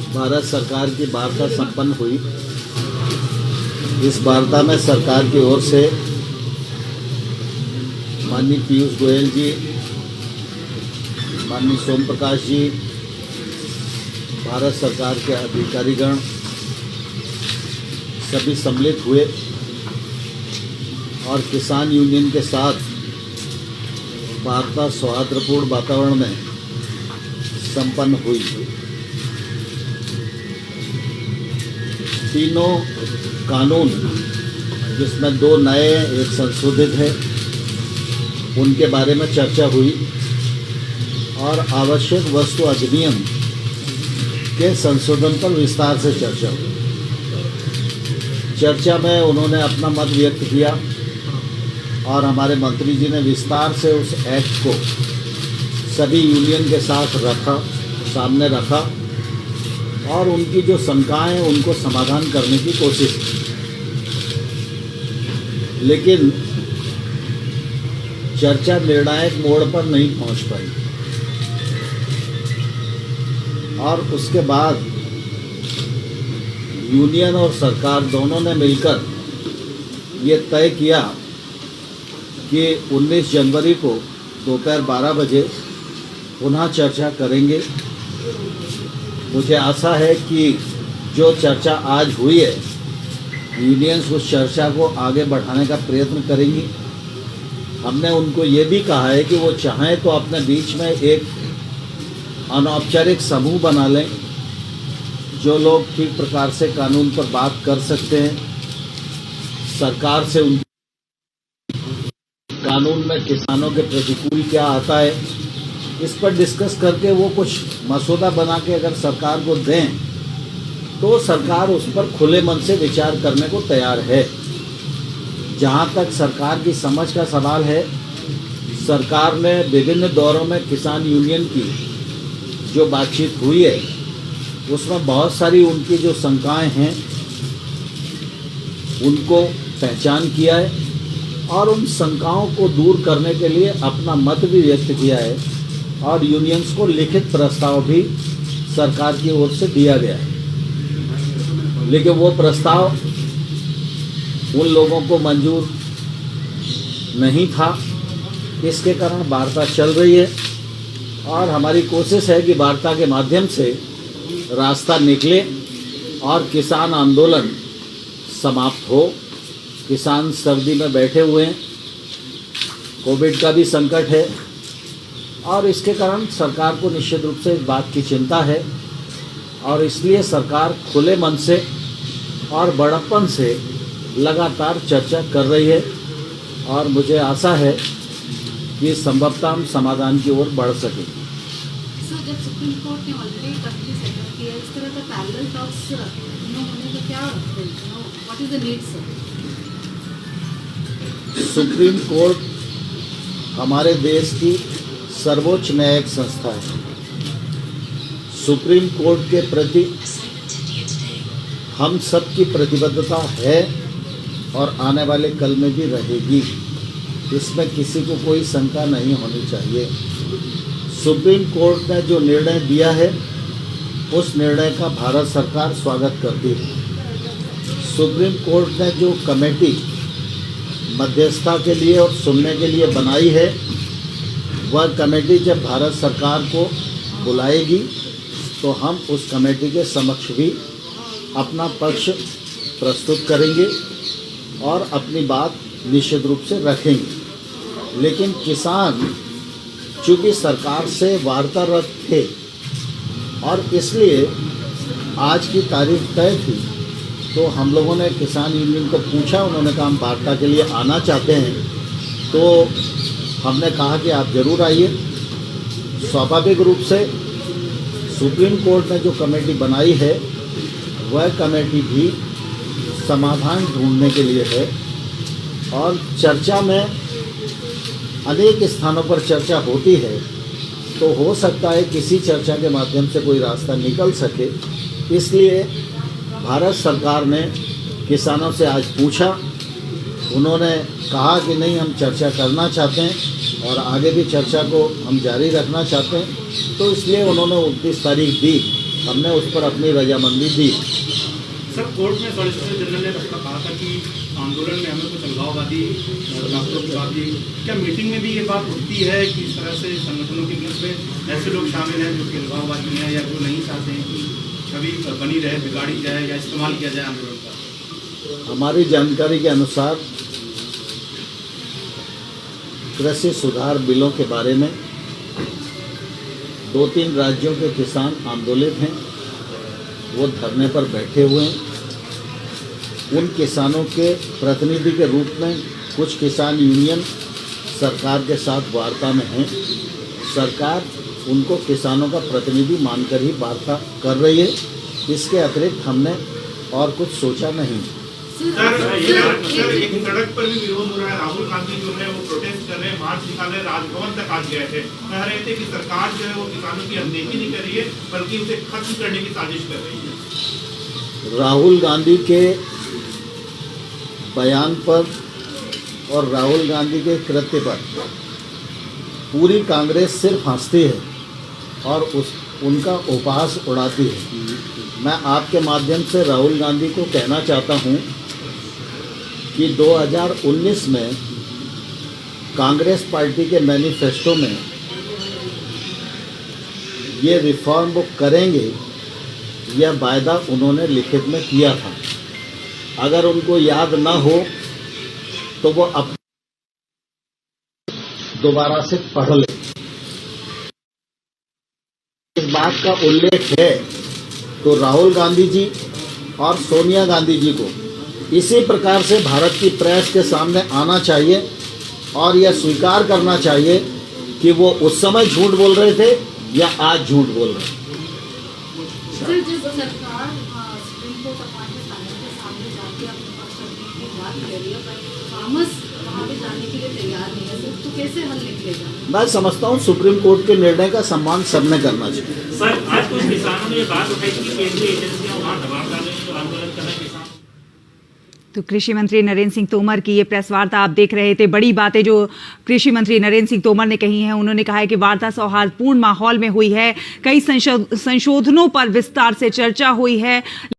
भारत सरकार की वार्ता संपन्न हुई। इस वार्ता में सरकार की ओर से माननीय पीयूष गोयल जी, माननीय सोम प्रकाश जी, भारत सरकार के अधिकारीगण सभी सम्मिलित हुए और किसान यूनियन के साथ वार्ता सौहार्दपूर्ण वातावरण में संपन्न हुई। तीनों कानून, जिसमें 2 नए एक संशोधित है, उनके बारे में चर्चा हुई और आवश्यक वस्तु अधिनियम के संशोधन पर विस्तार से चर्चा हुई। चर्चा में उन्होंने अपना मत व्यक्त किया और हमारे मंत्री जी ने विस्तार से उस एक्ट को सभी यूनियन के साथ सामने रखा और उनकी जो शंकाएं उनको समाधान करने की कोशिश की। लेकिन चर्चा निर्णायक मोड़ पर नहीं पहुंच पाई और उसके बाद यूनियन और सरकार दोनों ने मिलकर ये तय किया कि 19 जनवरी को दोपहर 12 बजे पुनः चर्चा करेंगे। मुझे आशा है कि जो चर्चा आज हुई है, यूनियंस उस चर्चा को आगे बढ़ाने का प्रयत्न करेंगी। हमने उनको ये भी कहा है कि वो चाहें तो अपने बीच में एक अनौपचारिक समूह बना लें, जो लोग ठीक प्रकार से कानून पर बात कर सकते हैं। सरकार से उन कानून में किसानों के प्रतिकूल क्या आता है, इस पर डिस्कस करके वो कुछ मसौदा बना के अगर सरकार को दें तो सरकार उस पर खुले मन से विचार करने को तैयार है। जहाँ तक सरकार की समझ का सवाल है, सरकार ने विभिन्न दौरों में किसान यूनियन की जो बातचीत हुई है उसमें बहुत सारी उनकी जो शंकाएं हैं उनको पहचान किया है और उन शंकाओं को दूर करने के लिए अपना मत भी व्यक्त किया है और यूनियंस को लिखित प्रस्ताव भी सरकार की ओर से दिया गया है। लेकिन वो प्रस्ताव उन लोगों को मंजूर नहीं था। इसके कारण वार्ता चल रही है और हमारी कोशिश है कि वार्ता के माध्यम से रास्ता निकले और किसान आंदोलन समाप्त हो। किसान सर्दी में बैठे हुए हैं, कोविड का भी संकट है और इसके कारण सरकार को निश्चित रूप से इस बात की चिंता है और इसलिए सरकार खुले मन से और बड़प्पन से लगातार चर्चा कर रही है और मुझे आशा है कि संभवतः हम समाधान की ओर बढ़ सकें। सर, जब सुप्रीम कोर्ट ने ऑलरेडी कमिटी सेटअप किया, इस तरह का पैरेलल टॉक्स होने का क्या what is the need sir? Supreme court हमारे देश की सर्वोच्च न्यायिक संस्था है। सुप्रीम कोर्ट के प्रति हम सब की प्रतिबद्धता है और आने वाले कल में भी रहेगी। इसमें किसी को कोई शंका नहीं होनी चाहिए। सुप्रीम कोर्ट ने जो निर्णय दिया है उस निर्णय का भारत सरकार स्वागत करती है। सुप्रीम कोर्ट ने जो कमेटी मध्यस्थता के लिए और सुनने के लिए बनाई है, वह कमेटी जब भारत सरकार को बुलाएगी तो हम उस कमेटी के समक्ष भी अपना पक्ष प्रस्तुत करेंगे और अपनी बात निश्चित रूप से रखेंगे। लेकिन किसान चूँकि सरकार से वार्तारत थे और इसलिए आज की तारीख तय थी, तो हम लोगों ने किसान यूनियन को पूछा, उन्होंने कहा हम वार्ता के लिए आना चाहते हैं। तो हमने कहा कि आप ज़रूर आइए। स्वाभाविक रूप से सुप्रीम कोर्ट ने जो कमेटी बनाई है वह कमेटी भी समाधान ढूंढने के लिए है और चर्चा में अनेक स्थानों पर चर्चा होती है, तो हो सकता है किसी चर्चा के माध्यम से कोई रास्ता निकल सके। इसलिए भारत सरकार ने किसानों से आज पूछा, उन्होंने कहा कि नहीं हम चर्चा करना चाहते हैं और आगे भी चर्चा को हम जारी रखना चाहते हैं। तो इसलिए उन्होंने 29 तारीख दी हमने उस पर अपनी रजामंदी दी। सर, कोर्ट में सॉलिसिटर जनरल ने आपका कहा था कि आंदोलन में हमें कुछ अलगाववादी रास्तों की बात की। क्या मीटिंग में भी ये बात उठती है कि इस तरह से संगठनों के बीच में ऐसे लोग शामिल हैं जो कि अलगाववादी हैं या जो नहीं चाहते हैं कि छवि बनी रहे, बिगाड़ी जाए या इस्तेमाल किया जाए आंदोलन का? हमारी जानकारी के अनुसार कृषि सुधार बिलों के बारे में 2-3 राज्यों के किसान आंदोलित हैं, वो धरने पर बैठे हुए हैं। उन किसानों के प्रतिनिधि के रूप में कुछ किसान यूनियन सरकार के साथ वार्ता में हैं। सरकार उनको किसानों का प्रतिनिधि मानकर ही वार्ता कर रही है। इसके अतिरिक्त हमने और कुछ सोचा नहीं। सर, एक सड़क पर भी विरोध हो रहा है। राहुल गांधी जो है वो प्रोटेस्ट कर रहे हैं, मार्च निकाल रहे हैं, राजभवन तक आज गए थे। कह रहे थे कि सरकार जो है वो किसानों की अनदेखी नहीं कर रही है बल्कि उसे खत्म करने की साजिश कर रही है। राहुल गांधी के बयान पर और राहुल गांधी के कृत्य पर पूरी कांग्रेस सिर्फ हंसती है और उनका उपहास उड़ाती है। मैं आपके माध्यम से राहुल गांधी को कहना चाहता हूं कि 2019 में कांग्रेस पार्टी के मैनिफेस्टो में ये रिफॉर्म वो करेंगे, यह वायदा उन्होंने लिखित में किया था। अगर उनको याद ना हो तो वो अब दोबारा से पढ़ ले। इस बात का उल्लेख है तो राहुल गांधी जी और सोनिया गांधी जी को इसी प्रकार से भारत की प्रेस के सामने आना चाहिए और यह स्वीकार करना चाहिए कि वो उस समय झूठ बोल रहे थे या आज झूठ बोल रहे हैं। सर, जब सरकार सुप्रीम कोर्ट अपॉइंटेड पैनल के सामने जाके अपने पक्ष रखने की बात कर रही है, पर फार्मर्स वहाँ पे जाने के लिए तैयार नहीं है, सर, तो कैसे हल निकलेगा? मैं समझता हूँ सुप्रीम कोर्ट के निर्णय का सम्मान सबने करना चाहिए। सर, आज कुछ किसानों ने ये बात उठाई थी कि केंद्रीय एजेंसियां वहाँ दबाव डाल रही हैं जो आंदोलन कर रहे हैं किसान। तो कृषि मंत्री नरेंद्र सिंह तोमर की ये प्रेस वार्ता आप देख रहे थे। बड़ी बातें जो कृषि मंत्री नरेंद्र सिंह तोमर ने कही हैं, उन्होंने कहा है कि वार्ता सौहार्दपूर्ण माहौल में हुई है। कई संशोधनों पर विस्तार से चर्चा हुई है।